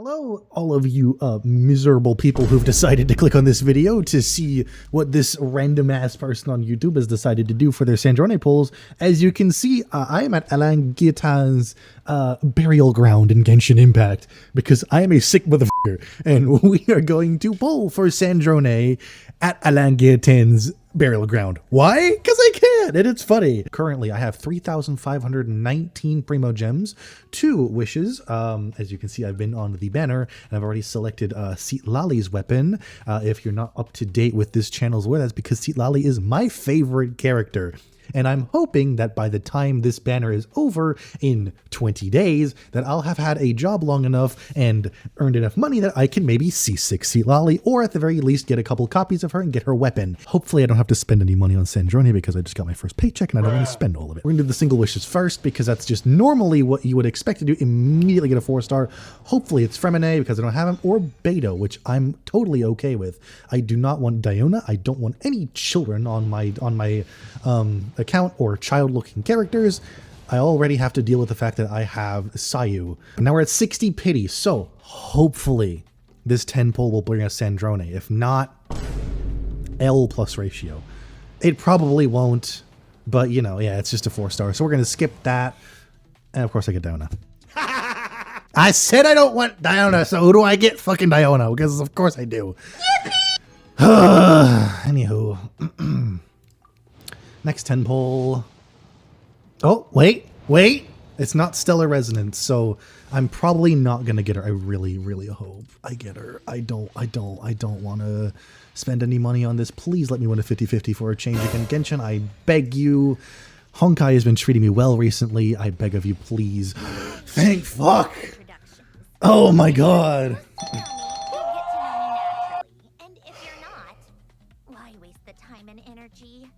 Hello, all of you miserable people who've decided to click on this video to see what this random-ass person on YouTube has decided to do for their Sandrone polls. As you can see, I am at Alangitan's burial ground in Genshin Impact because I am a sick motherfucker, and we are going to poll for Sandrone at Alangitan's burial ground. Why? Because I can, and it's funny. Currently, I have 3,519 Primo Gems, 2 wishes. As you can see, I've been on the banner, and I've already selected Lali's weapon. If you're not up to date with this channel's lore, that's because Lali is my favorite character. And I'm hoping that by the time this banner is over in 20 days, that I'll have had a job long enough and earned enough money that I can maybe C6 Lali, or at the very least get a couple copies of her and get her weapon. Hopefully I don't have to spend any money on Sandrone because I just got my first paycheck and I don't want to spend all of it. We're gonna do the single wishes first because that's just normally what you would expect to do. Immediately get a 4-star. Hopefully it's Fremine because I don't have him, or Beto, which I'm totally okay with. I do not want Diona. I don't want any children on my account or child-looking characters. I already have to deal with the fact that I have Sayu. Now we're at 60 pity, so hopefully this 10 poll will bring us Sandrone. If not, L plus ratio. It probably won't, but you know, yeah, it's just a 4-star, so we're gonna skip that. And of course I get Diona. I said I don't want Diona, so who do I get? Fucking Diona, because of course I do. Anywho. Next 10 poll. Oh, wait. It's not Stellar Resonance, so I'm probably not gonna get her. I really hope I get her. I don't want to spend any money on this. Please let me win a 50-50 for a change again. Genshin, I beg you. Honkai has been treating me well recently. I beg of you, please. Thank fuck. Oh my god.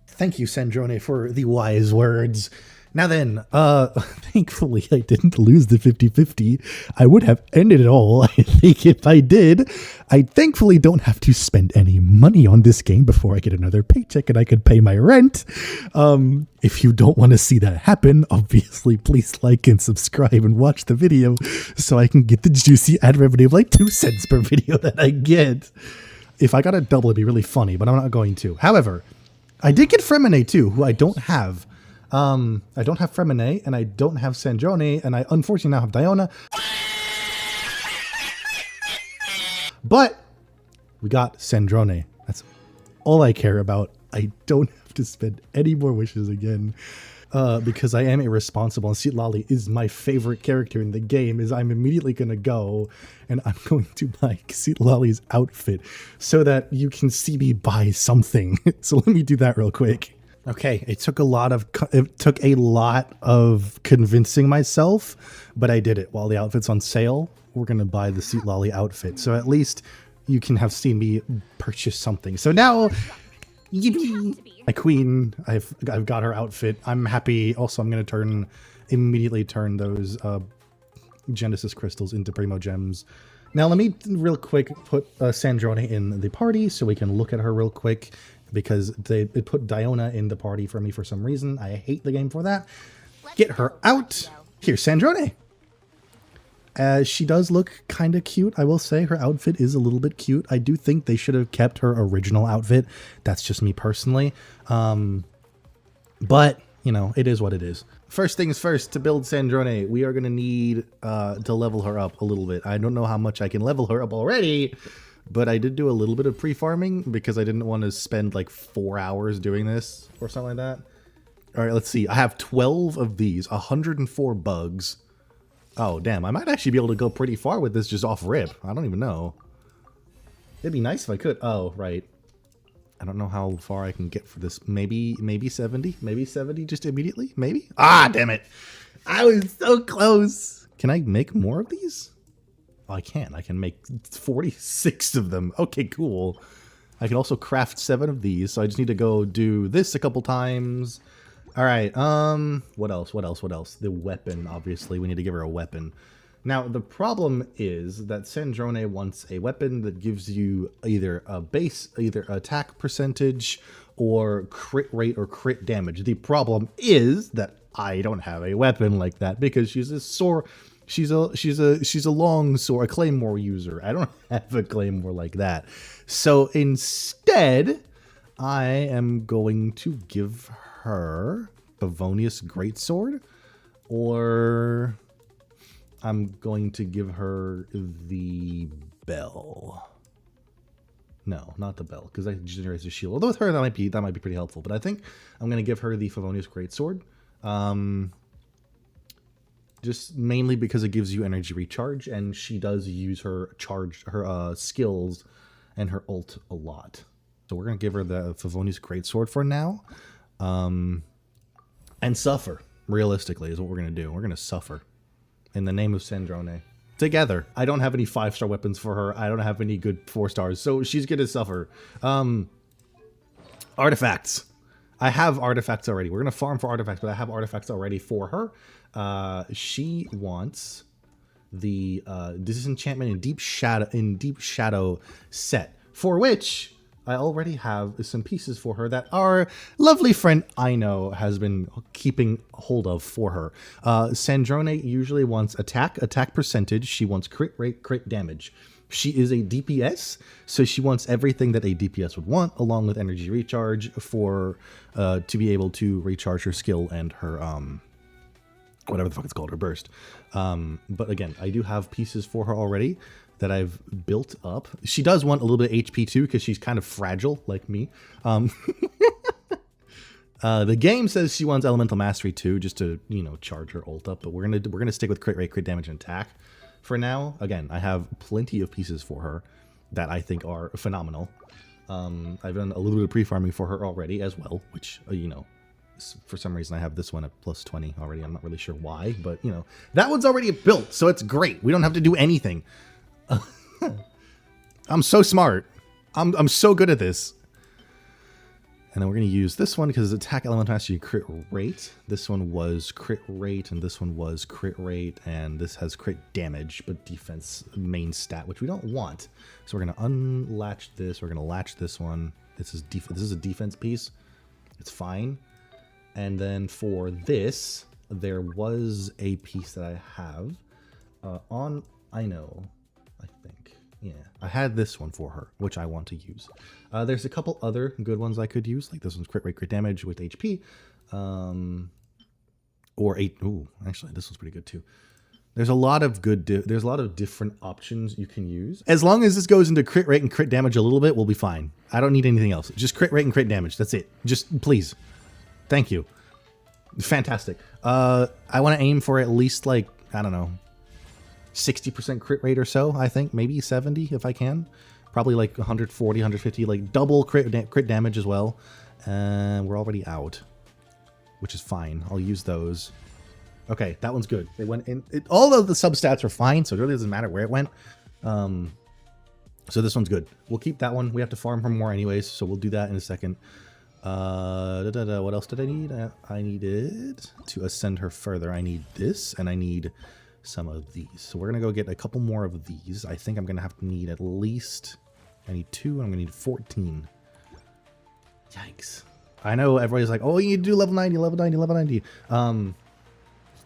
Thank you, Sandrone, for the wise words. Now then, thankfully I didn't lose the 50-50. I would have ended it all, I think, if I did. I thankfully don't have to spend any money on this game before I get another paycheck and I could pay my rent. If you don't want to see that happen, obviously, please like and subscribe and watch the video so I can get the juicy ad revenue of like 2 cents per video that I get. If I got a double, it'd be really funny, but I'm not going to. However, I did get Fremine too, who I don't have. I don't have Fremine, and I don't have Sandrone, and I unfortunately now have Diona. But we got Sandrone. That's all I care about. I don't have to spend any more wishes again. Because I am irresponsible, and Lali is my favorite character in the game, is I'm immediately going to go and I'm going to buy Lali's outfit so that you can see me buy something. So let me do that real quick. Okay, it took a lot of convincing myself, but I did it. While the outfit's on sale, we're going to buy the Lali outfit. So at least you can have seen me purchase something. So now, my queen, I've got her outfit. I'm happy. Also, I'm going to immediately turn those Genesis crystals into Primo Gems. Now, let me real quick put Sandrone in the party so we can look at her real quick, because it put Diona in the party for me for some reason. I hate the game for that. Get her out. Here's Sandrone. She does look kind of cute, I will say. Her outfit is a little bit cute. I do think they should have kept her original outfit. That's just me personally. But, you know, it is what it is. First things first, to build Sandrone, we are going to need to level her up a little bit. I don't know how much I can level her up already, but I did do a little bit of pre-farming because I didn't want to spend like 4 hours doing this or something like that. All right, let's see. I have 12 of these, 104 bugs. Oh, damn. I might actually be able to go pretty far with this just off rip. I don't even know. It'd be nice if I could. Oh, right. I don't know how far I can get for this. Maybe 70? Maybe 70 just immediately? Maybe? Ah, damn it. I was so close. Can I make more of these? Oh, I can. I can make 46 of them. Okay, cool. I can also craft 7 of these, so I just need to go do this a couple times. All right, what else? The weapon, obviously. We need to give her a weapon. Now, the problem is that Sandrone wants a weapon that gives you either a base, either attack percentage, or crit rate or crit damage. The problem is that I don't have a weapon like that because she's a She's a long sword, a claymore user. I don't have a claymore like that. So instead, I am going to give her Favonius Greatsword, or I'm going to give her the bell. No, not the bell, because that generates a shield. Although with her, that might be pretty helpful. But I think I'm going to give her the Favonius Greatsword. Just mainly because it gives you energy recharge, and she does use her skills and her ult a lot. So we're going to give her the Favonius Greatsword for now. And suffer, realistically, is what we're going to do. We're going to suffer in the name of Sandrone. Together. I don't have any 5-star weapons for her. I don't have any good 4 stars, so she's gonna suffer. Artifacts. I have artifacts already. We're gonna farm for artifacts, but I have artifacts already for her. She wants the disenchantment in deep shadow set, for which I already have some pieces for her that our lovely friend Aino has been keeping hold of for her. Sandrone usually wants attack percentage. She wants crit rate, crit damage. She is a DPS, so she wants everything that a DPS would want, along with energy recharge for to be able to recharge her skill and her whatever the fuck it's called, her burst. But again, I do have pieces for her already that I've built up. She does want a little bit of HP too, because she's kind of fragile like me. The game says she wants elemental mastery too, just to, you know, charge her ult up. But we're gonna stick with crit rate, crit damage, and attack for now. Again, I have plenty of pieces for her that I think are phenomenal. I've done a little bit of pre-farming for her already as well, which you know, for some reason I have this one at plus 20 already. I'm not really sure why, but you know, that one's already built, so it's great. We don't have to do anything. I'm so smart. I'm so good at this. And then we're going to use this one because attack elemental mastery crit rate. This one was crit rate, and this one was crit rate, and this has crit damage, but defense main stat, which we don't want. So we're going to unlatch this. We're going to latch this one. This is a defense piece. It's fine. And then for this, there was a piece that I have on Aino, I think. Yeah, I had this one for her, which I want to use. There's a couple other good ones I could use, like this one's crit rate, crit damage with HP, or 8. Ooh, actually, this one's pretty good too. There's a lot of there's a lot of different options you can use. As long as this goes into crit rate and crit damage a little bit, we'll be fine. I don't need anything else. Just crit rate and crit damage. That's it. Just please. Thank you. Fantastic. I want to aim for at least, like, I don't know, 60% crit rate or so, I think. Maybe 70 if I can. Probably like 140, 150, like double crit damage as well. And we're already out, which is fine. I'll use those. Okay, that one's good. It went in. All of the substats are fine, so it really doesn't matter where it went. So this one's good. We'll keep that one. We have to farm for more anyways, so we'll do that in a second. What else did I need? I needed to ascend her further. I need this, and I need some of these. So we're gonna go get a couple more of these. I think I'm gonna have to need at least, I need 2, and I'm gonna need 14. Yikes. I know everybody's like, oh, you need to do level 90, level 90, level 90.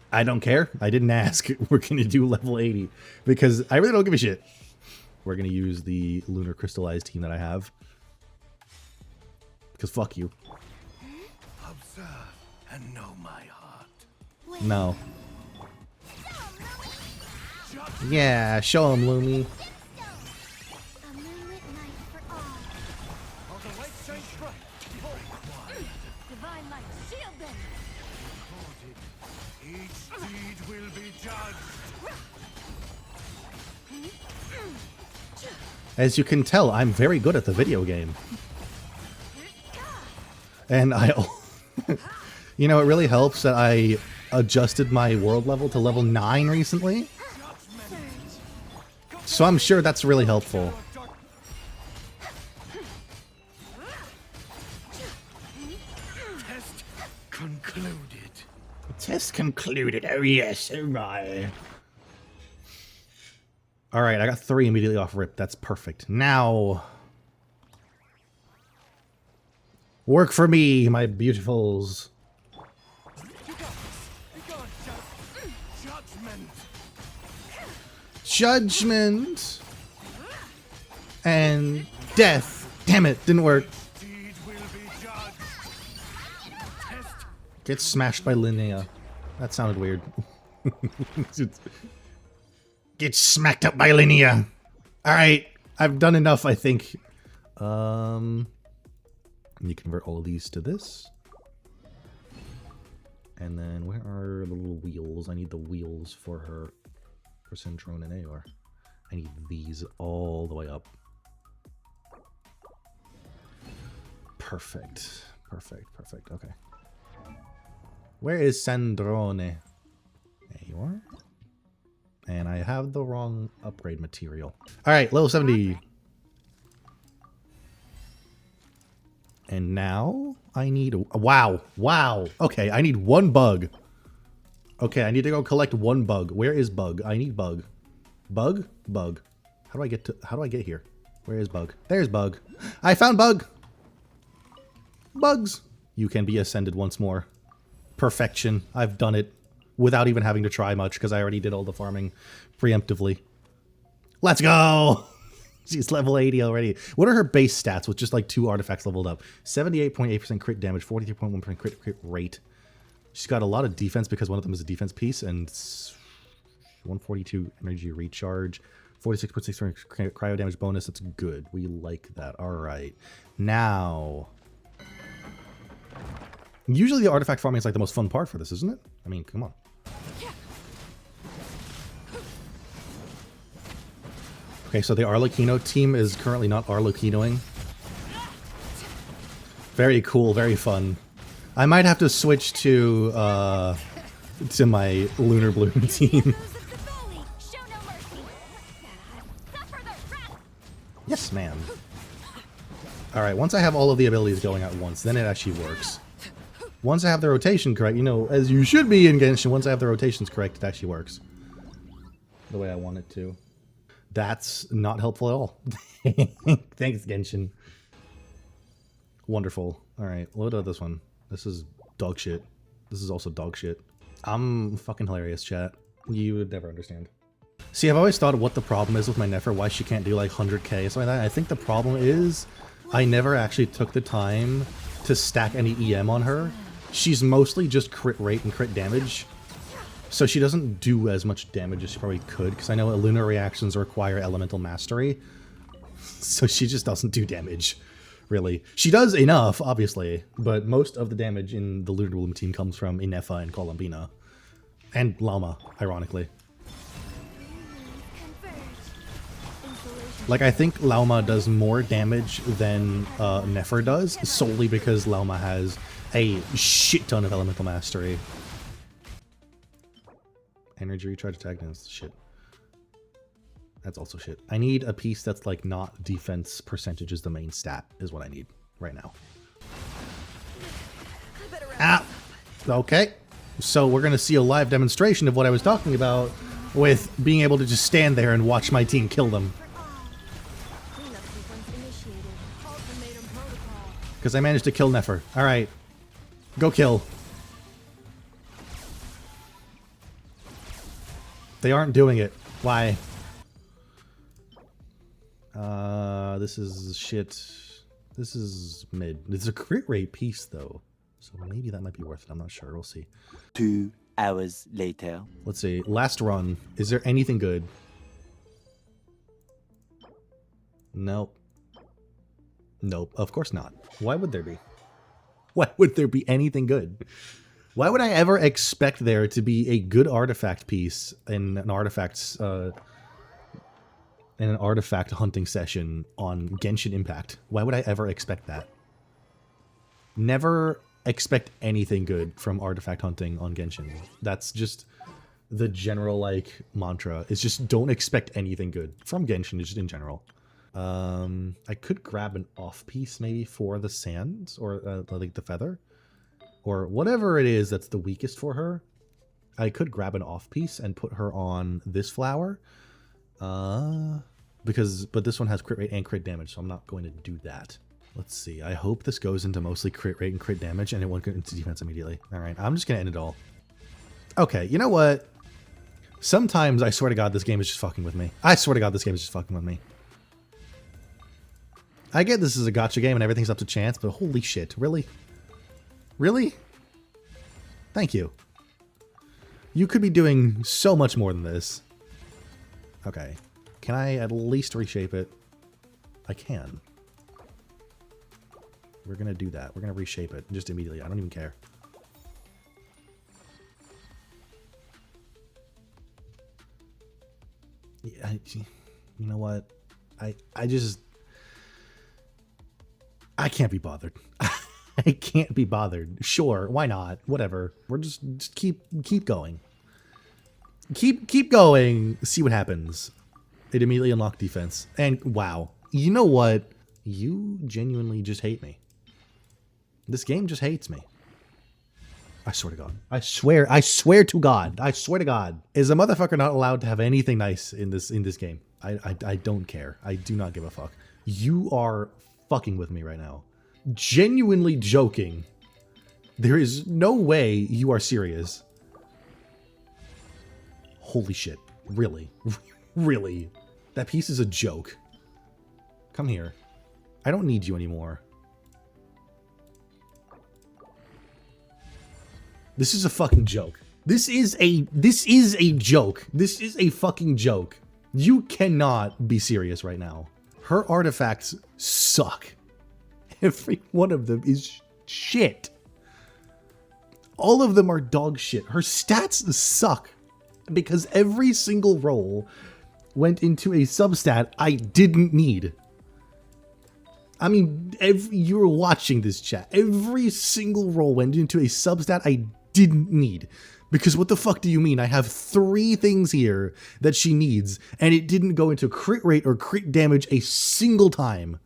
I don't care. I didn't ask. We're gonna do level 80 because I really don't give a shit. We're gonna use the lunar crystallized team that I have. Because fuck you. Observe and know my heart. No. Yeah, show him, Lumi. As you can tell, I'm very good at the video game. And you know, it really helps that I adjusted my world level to level 9 recently. So I'm sure that's really helpful. Test concluded. Test concluded. Oh yes, oh my. Alright, I got 3 immediately off rip. That's perfect. Now, work for me, my beautifuls. Judgment. And death. Damn it, didn't work. Get smashed by Linnea. That sounded weird. Get smacked up by Linnea. Alright, I've done enough, I think. You convert all of these to this. And then where are the little wheels? I need the wheels for her. For Sandrone and AR. I need these all the way up. Perfect. Perfect, perfect. Okay. Where is Sandrone? There you are. And I have the wrong upgrade material. Alright, level 70. And now I need a... Wow. Wow. Okay, I need one bug. Okay, I need to go collect one bug. Where is bug? I need bug. Bug? Bug. How do I get here? Where is bug? There's bug. I found bug. Bugs. You can be ascended once more. Perfection. I've done it without even having to try much because I already did all the farming preemptively. Let's go. She's level 80 already. What are her base stats with just like 2 artifacts leveled up? 78.8% crit damage, 43.1% crit rate. She's got a lot of defense because one of them is a defense piece, and 142 energy recharge, 46.6 cryo damage bonus. That's good. We like that. All right. Now, usually the artifact farming is like the most fun part for this, isn't it? I mean, come on. Okay, so the Arlecchino team is currently not Arlecchinoing. Very cool, very fun. I might have to switch to my Lunar Bloom team. Yes, ma'am. Alright, once I have all of the abilities going at once, then it actually works. Once I have the rotation correct, you know, as you should be in Genshin, once I have the rotations correct, it actually works. The way I want it to. That's not helpful at all. Thanks, Genshin. Wonderful. Alright, load up this one. This is dog shit. This is also dog shit. I'm fucking hilarious, chat. You would never understand. See, I've always thought what the problem is with my Nefer, why she can't do like 100k or something like that. I think the problem is I never actually took the time to stack any EM on her. She's mostly just crit rate and crit damage. So she doesn't do as much damage as she probably could, because I know lunar reactions require elemental mastery. So she just doesn't do damage. Really. She does enough, obviously, but most of the damage in the Lunar Bloom team comes from Inefa and Columbina. And Llama, ironically. Like, I think Llama does more damage than Nefer does, solely because Llama has a shit ton of elemental mastery. Energy recharge attack, that's shit. That's also shit. I need a piece that's like not defense percentage is the main stat, is what I need right now. Ah! Okay. So we're gonna see a live demonstration of what I was talking about with being able to just stand there and watch my team kill them. Because I managed to kill Nefer. Alright. Go kill. They aren't doing it. Why? This is shit. This is mid. It's a crit rate piece, though. So maybe that might be worth it. I'm not sure. We'll see. 2 hours later. Let's see. Last run. Is there anything good? Nope. Nope. Of course not. Why would there be? Why would there be anything good? Why would I ever expect there to be a good artifact piece in an artifact's in an artifact hunting session on Genshin Impact? Why would I ever expect that? Never expect anything good from artifact hunting on Genshin. That's just the general like mantra. It's just don't expect anything good from Genshin, just in general. I could grab an off piece maybe for the sands or like the feather or whatever it is that's the weakest for her. I could grab an off piece and put her on this flower. But this one has crit rate and crit damage, so I'm not going to do that. Let's see. I hope this goes into mostly crit rate and crit damage, and it won't go into defense immediately. All right, I'm just going to end it all. Okay, you know what? Sometimes I swear to God, this game is just fucking with me. I swear to God, this game is just fucking with me. I get this is a gacha game and everything's up to chance, but holy shit, really? Really? Thank you. You could be doing so much more than this. Okay. Can I at least reshape it? I can. We're gonna do that. We're gonna reshape it just immediately. I don't even care. Yeah, you know what? I can't be bothered. I can't be bothered. Sure, why not? Whatever. We're just keep going. Keep going. See what happens. It immediately unlocked defense. And wow. You know what? You genuinely just hate me. This game just hates me. I swear to God. I swear to God. I swear to God. Is a motherfucker not allowed to have anything nice in this game? I don't care. I do not give a fuck. You are fucking with me right now. Genuinely joking. There is no way you are serious. Holy shit. Really? Really? That piece is a joke. Come here. I don't need you anymore. This is a fucking joke. This is a joke. This is a fucking joke. You cannot be serious right now. Her artifacts suck. Every one of them is shit. All of them are dog shit. Her stats suck because every single roll went into a substat I didn't need. I mean, you're watching this chat. Every single roll went into a substat I didn't need. Because what the fuck do you mean? I have 3 things here that she needs, and it didn't go into crit rate or crit damage a single time.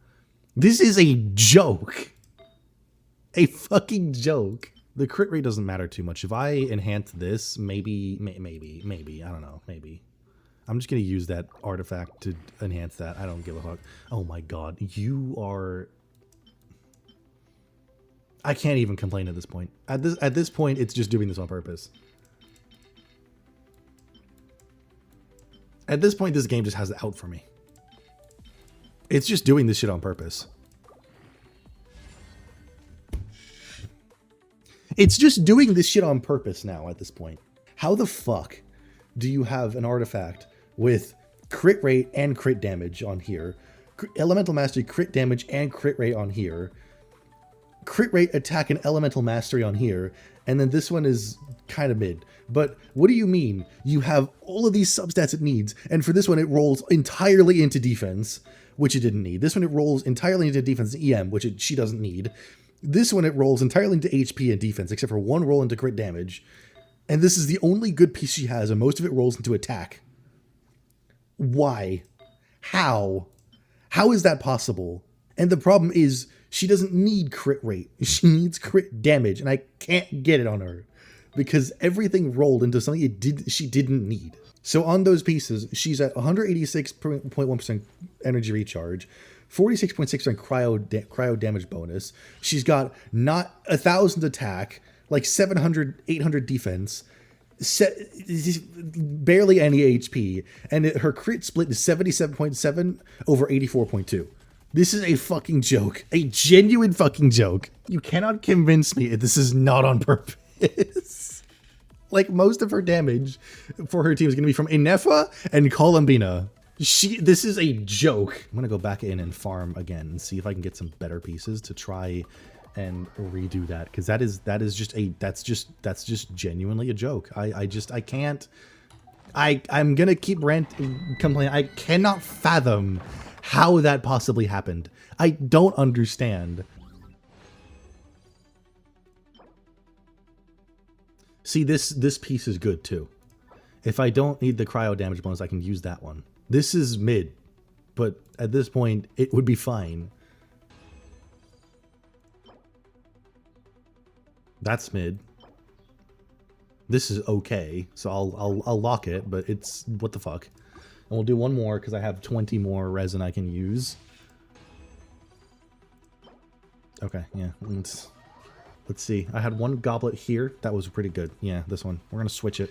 This is a joke. A fucking joke. The crit rate doesn't matter too much. If I enhance this, maybe, I don't know, maybe. I'm just going to use that artifact to enhance that. I don't give a fuck. Oh my God, you are... I can't even complain at this point. At this point, it's just doing this on purpose. At this point, this game just has it out for me. It's just doing this shit on purpose. It's just doing this shit on purpose now at this point. How the fuck do you have an artifact with crit rate and crit damage on here, elemental mastery, crit damage and crit rate on here, crit rate, attack, and elemental mastery on here, and then this one is kind of mid. But what do you mean? You have all of these substats it needs, and for this one it rolls entirely into defense, which it didn't need. This one it rolls entirely into defense and EM, which she doesn't need. This one it rolls entirely into HP and defense, except for one roll into crit damage. And this is the only good piece she has, and most of it rolls into attack. Why? How? How is that possible? And the problem is, she doesn't need crit rate. She needs crit damage, and I can't get it on her because everything rolled into something she didn't need. So on those pieces, she's at 186.1% energy recharge, 46.6% cryo damage bonus. She's got not 1,000 attack, like 700, 800 defense, barely any HP, and her crit split is 77.7 over 84.2. This is a fucking joke. A genuine fucking joke. You cannot convince me this is not on purpose. Like, most of her damage for her team is going to be from Inefa and Columbina. This is a joke. I'm going to go back in and farm again and see if I can get some better pieces to try and redo that. Because that's just genuinely a joke. I can't. I'm going to keep complaining. I cannot fathom how that possibly happened. I don't understand. See, this piece is good too. If I don't need the cryo damage bonus, I can use that one. This is mid, but at this point, it would be fine. That's mid. This is okay, so I'll lock it, but it's what the fuck. And we'll do one more because I have 20 more resin I can use. Okay, yeah. Let's see. I had one goblet here. That was pretty good. Yeah, this one. We're going to switch it.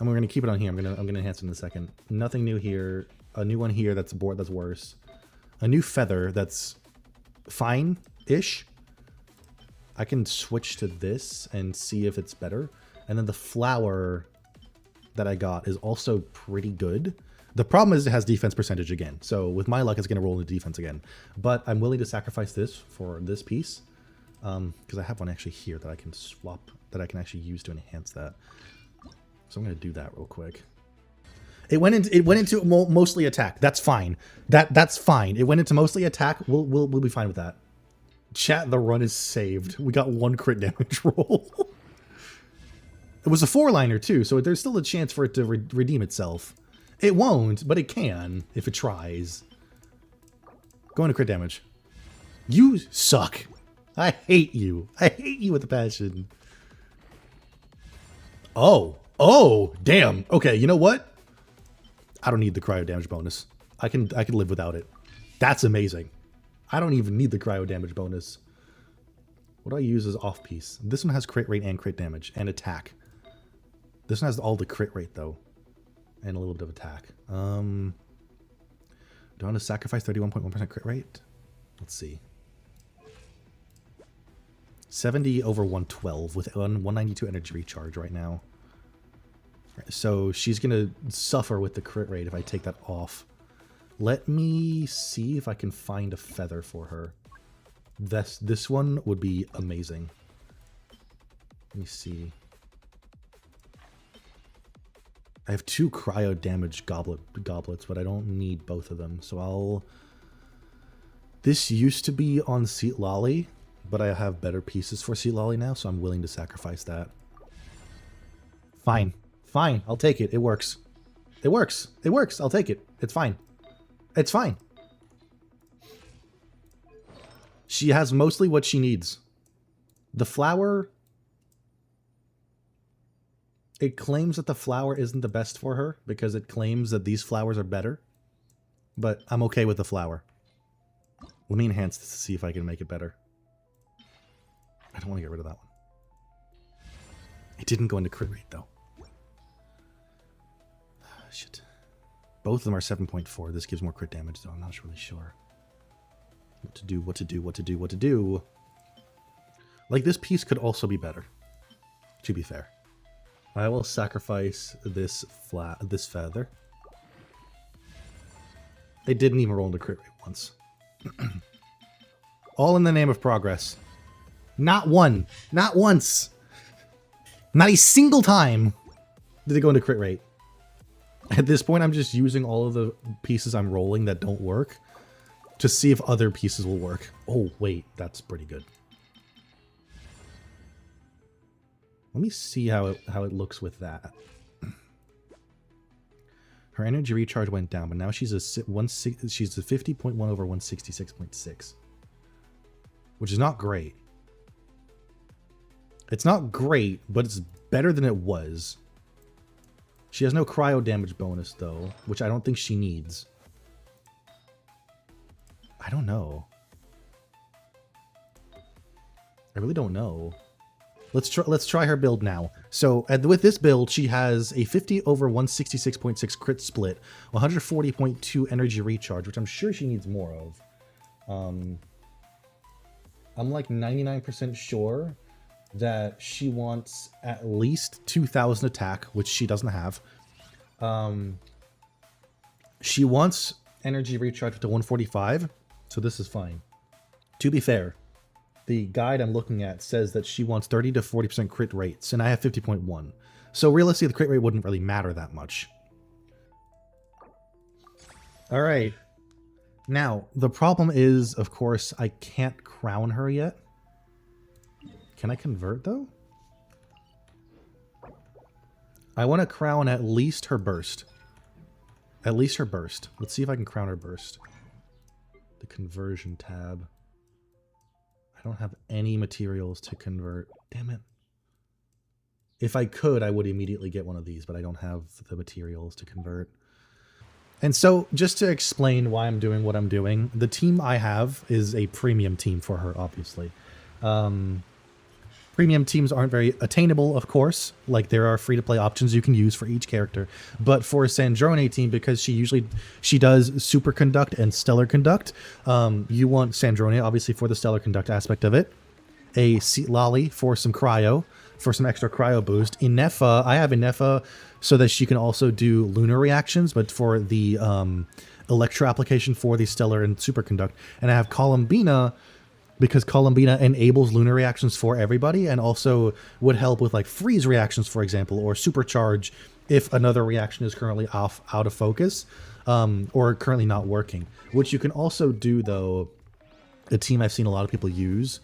And we're gonna keep it on here. I'm gonna enhance it in a second. Nothing new here. A new one here that's worse. A new feather that's fine-ish. I can switch to this and see if it's better. And then the flower that I got is also pretty good. The problem is it has defense percentage again. So with my luck, it's going to roll into defense again. But I'm willing to sacrifice this for this piece. Because I have one actually here that I can swap, that I can actually use to enhance that. So I'm going to do that real quick. It went into mostly attack. That's fine. That's fine. It went into mostly attack. We'll be fine with that. Chat, the run is saved. We got 1 crit damage roll. It was a 4-liner too, so there's still a chance for it to redeem itself. It won't, but it can if it tries. Go into crit damage. You suck. I hate you. I hate you with a passion. Oh, damn. Okay, you know what? I don't need the cryo damage bonus. I can live without it. That's amazing. I don't even need the cryo damage bonus. What do I use as off piece? This one has crit rate and crit damage and attack. This one has all the crit rate though. And a little bit of attack. Do I want to sacrifice 31.1% crit rate? Let's see. 70 over 112 with 192 energy recharge right now. So she's going to suffer with the crit rate if I take that off. Let me see if I can find a feather for her. This one would be amazing. Let me see. I have 2 cryo damage goblets, but I don't need both of them. So I'll... This used to be on Seat Lolly, but I have better pieces for Seat Lolly now, so I'm willing to sacrifice that. Fine. Fine. I'll take it. It works. It works. It works. I'll take it. It's fine. It's fine. She has mostly what she needs. The flower... It claims that the flower isn't the best for her because it claims that these flowers are better. But I'm okay with the flower. Let me enhance this to see if I can make it better. I don't want to get rid of that one. It didn't go into crit rate though. Shit. Both of them are 7.4. This gives more crit damage though. I'm not really sure. What to do. Like this piece could also be better. To be fair. I will sacrifice this feather. It didn't even roll into crit rate once. All in the name of progress. Not one. Not once. Not a single time did it go into crit rate. At this point, I'm just using all of the pieces I'm rolling that don't work to see if other pieces will work. Oh, wait. That's pretty good. Let me see how it looks with that. Her energy recharge went down, but now she's a 50.1 over 166.6, which is not great. It's not great, but it's better than it was. She has no cryo damage bonus though, which I don't think she needs. I don't know. I really don't know. Let's try her build now. So with this build, she has a 50 over 166.6 crit split, 140.2 energy recharge, which I'm sure she needs more of. I'm like 99% sure that she wants at least 2,000 attack, which she doesn't have. She wants energy recharge to 145, so this is fine. To be fair, the guide I'm looking at says that she wants 30 to 40% crit rates, and I have 50.1. So realistically, the crit rate wouldn't really matter that much. All right. Now, the problem is, of course, I can't crown her yet. Can I convert, though? I want to crown at least her burst. At least her burst. Let's see if I can crown her burst. The conversion tab. I don't have any materials to convert. Damn it. If I could, I would immediately get one of these, but I don't have the materials to convert. And so, just to explain why I'm doing what I'm doing, the team I have is a premium team for her, obviously. Premium teams aren't very attainable, of course. Like, there are free-to-play options you can use for each character. But for a Sandrone team, because she does Super Conduct and Stellar Conduct, you want Sandrone, obviously, for the Stellar Conduct aspect of it. A Seat Lolly for some cryo, for some extra cryo boost. Inefa, I have Inefa so that she can also do lunar reactions, but for the Electro application for the Stellar and Super Conduct. And I have Columbina, because Columbina enables lunar reactions for everybody and also would help with like freeze reactions, for example, or supercharge if another reaction is currently out of focus or currently not working. Which you can also do, though, a team I've seen a lot of people use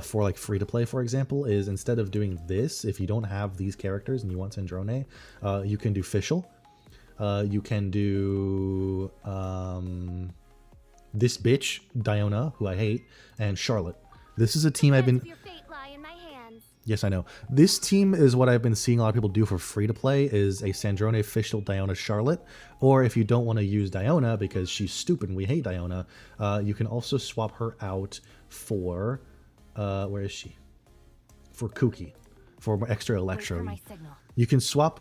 for like free to play, for example, is instead of doing this, if you don't have these characters and you want Sandrone, you can do Fischl. You can do this bitch, Diona, who I hate, and Charlotte. This is a team I've been... Yes, I know. This team is what I've been seeing a lot of people do for free to play, is a Sandrone, Fischl, Diona, Charlotte. Or if you don't want to use Diona because she's stupid and we hate Diona, you can also swap her out for... where is she? For Kuki, for extra Electro. You can swap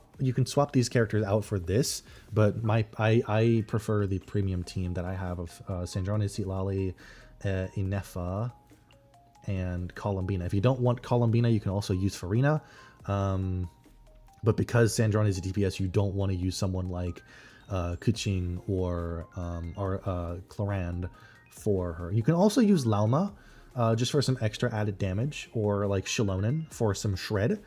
these characters out for this, but I prefer the premium team that I have of Sandrone, Seat Lolly, Inefa, and Columbina. If you don't want Columbina, you can also use Farina. But because Sandrone is a DPS, you don't want to use someone like Kuching or Clarand for her. You can also use Lauma just for some extra added damage, or like Shilonen for some shred.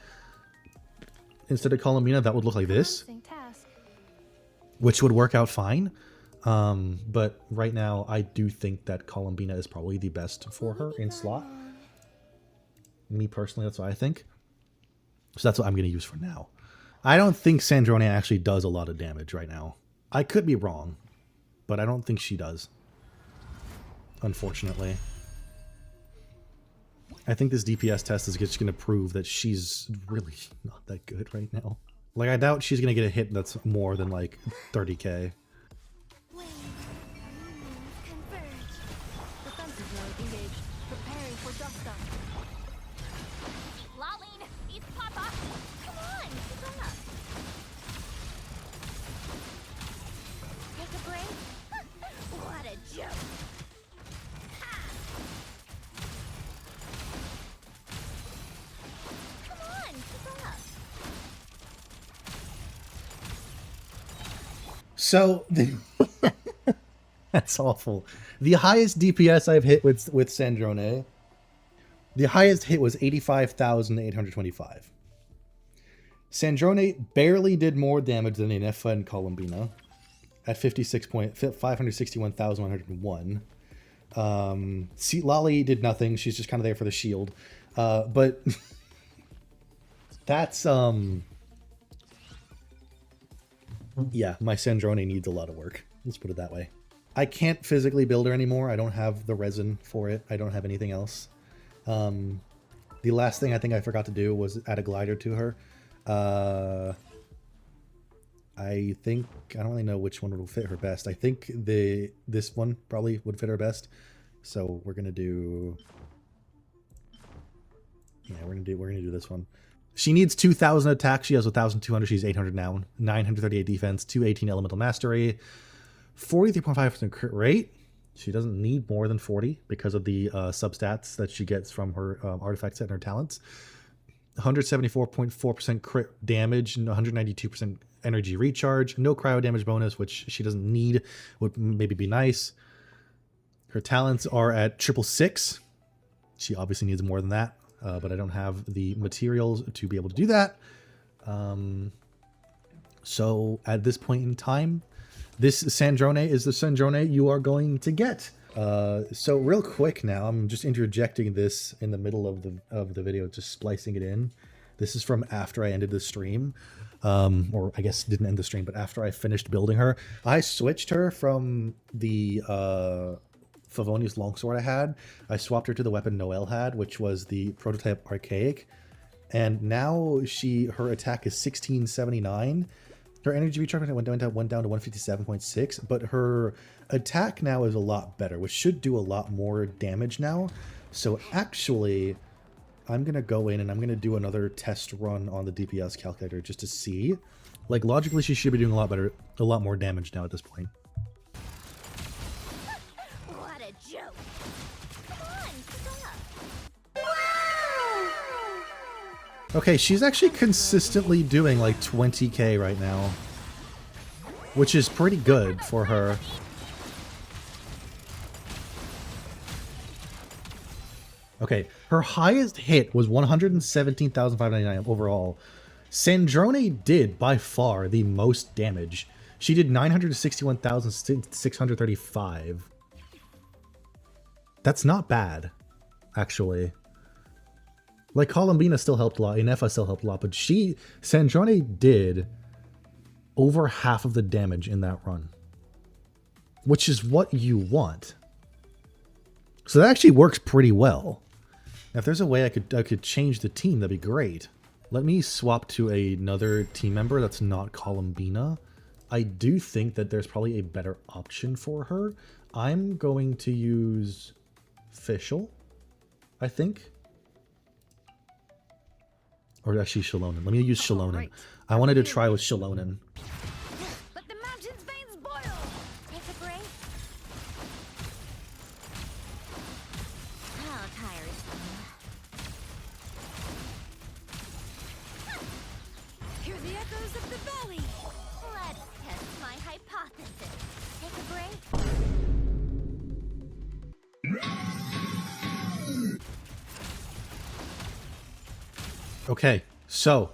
Instead of Columbina, that would look like this, which would work out fine. But right now, I do think that Columbina is probably the best for her in slot. Me personally, that's what I think. So that's what I'm going to use for now. I don't think Sandrone actually does a lot of damage right now. I could be wrong, but I don't think she does, unfortunately. I think this DPS test is just going to prove that she's really not that good right now. Like, I doubt she's going to get a hit that's more than, like, 30k. So, that's awful. The highest DPS I've hit with Sandrone, the highest hit was 85,825. Sandrone barely did more damage than Inefa and Columbina at 561,101. Seat Lolly did nothing. She's just kind of there for the shield. But that's... yeah, my Sandrone needs a lot of work. Let's put it that way. I can't physically build her anymore. I don't have the resin for it. I don't have anything else. The last thing I think I forgot to do was add a glider to her. I think... I don't really know which one will fit her best. I think this one probably would fit her best. So we're gonna do... yeah, we're gonna do this one. She needs 2,000 attack. She has 1,200. She's 800 now. 938 defense. 218 elemental mastery. 43.5% crit rate. She doesn't need more than 40 because of the substats that she gets from her artifact set and her talents. 174.4% crit damage and 192% energy recharge. No cryo damage bonus, which she doesn't need. Would maybe be nice. Her talents are at 666. She obviously needs more than that. But I don't have the materials to be able to do that. So at this point in time, this Sandrone is the Sandrone you are going to get. So real quick now, I'm just interjecting this in the middle of the video, just splicing it in. This is from after I ended the stream, or I guess didn't end the stream, but after I finished building her. I switched her from the Favonius longsword I had. I swapped her to the weapon Noelle had, which was the prototype Archaic, and now her attack is 1679. Her energy recharge went down to 157.6, but her attack now is a lot better, which should do a lot more damage now. So actually, I'm going to go in and I'm going to do another test run on the DPS calculator just to see. Like, logically, she should be doing a lot more damage now at this point. What a joke! Come on, stop! Okay, she's actually consistently doing like 20k right now, which is pretty good for her. Okay, her highest hit was 117,599 overall. Sandrone did, by far, the most damage. She did 961,635. That's not bad, actually. Like, Columbina still helped a lot, Inefa still helped a lot, but Sandrone did over half of the damage in that run. Which is what you want. So that actually works pretty well. If there's a way I could change the team, that'd be great. Let me swap to another team member that's not Columbina. I do think that there's probably a better option for her. I'm going to use Fischl, I think. Or actually Shalonen. Let me use Shalonen. Right. I wanted to try with Shalonen. Let the mountain's veins boil! Take a break. How tiresome. Hear the echoes of the valley! Let's test my hypothesis. Take a break. Okay, so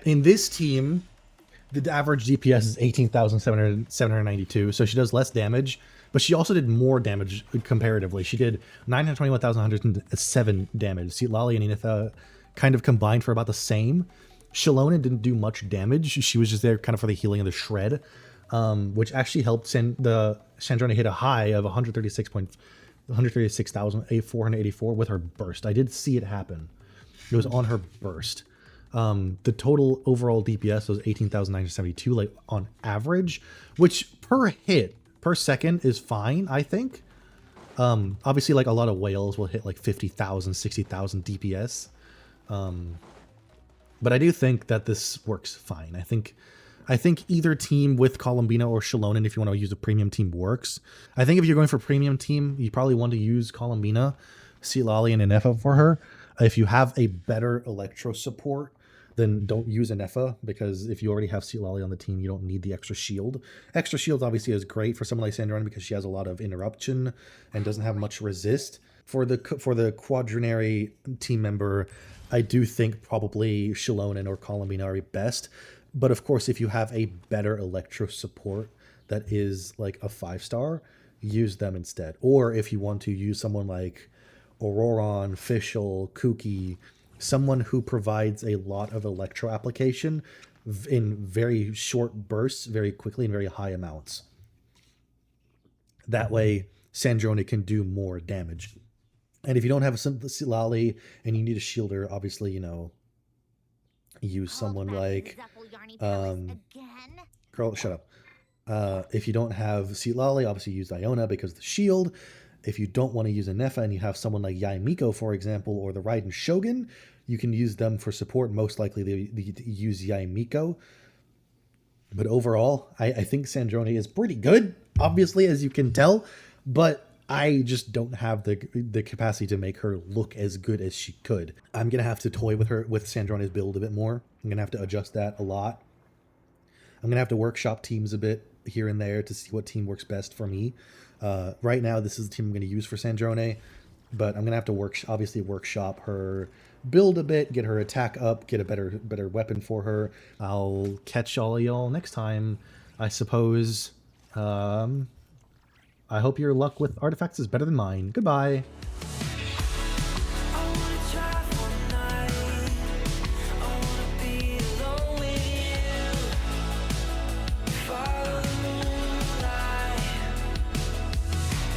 in this team, the average DPS is 18,792, so she does less damage, but she also did more damage comparatively. She did 921,107 damage. See, Lali and Enitha kind of combined for about the same. Shalonen didn't do much damage. She was just there kind of for the healing of the shred, which actually helped Sandrone hit a high of 136,484 with her burst. I did see it happen. It was on her burst. The total overall DPS was 18,972, like on average, which per hit, per second is fine, I think. Obviously, like a lot of whales will hit like 50,000, 60,000 DPS. But I do think that this works fine. I think either team with Columbina or Shalonen, if you want to use a premium team, works. I think if you're going for premium team, you probably want to use Columbina, Silali, and Inefa for her. If you have a better Electro support, then don't use Inefa, because if you already have Silali on the team, you don't need the extra shield. Extra shield obviously is great for someone like Sandrone because she has a lot of interruption and doesn't have much resist. For the quadrinary team member, I do think probably Shalonen or Columbina are best. But of course, if you have a better Electro support that is like a 5-star, use them instead. Or if you want to use someone like Auroron, Fischl, Kuki, someone who provides a lot of Electro application in very short bursts, very quickly, in very high amounts. That way, Sandrone can do more damage. And if you don't have a Silali and you need a shielder, obviously, you know, use someone like... Girl, shut up. If you don't have Silali, obviously use Iona because of the shield. If you don't want to use a Nefa and you have someone like Yaimiko, for example, or the Raiden Shogun, you can use them for support. Most likely they use Yaimiko. But overall, I think Sandrone is pretty good, obviously, as you can tell. But I just don't have the capacity to make her look as good as she could. I'm going to have to toy with Sandrone's build a bit more. I'm going to have to adjust that a lot. I'm going to have to workshop teams a bit here and there to see what team works best for me. Right now, this is the team I'm going to use for Sandrone, but I'm going to have to obviously workshop her build a bit, get her attack up, get a better weapon for her. I'll catch all of y'all next time, I suppose. I hope your luck with artifacts is better than mine. Goodbye.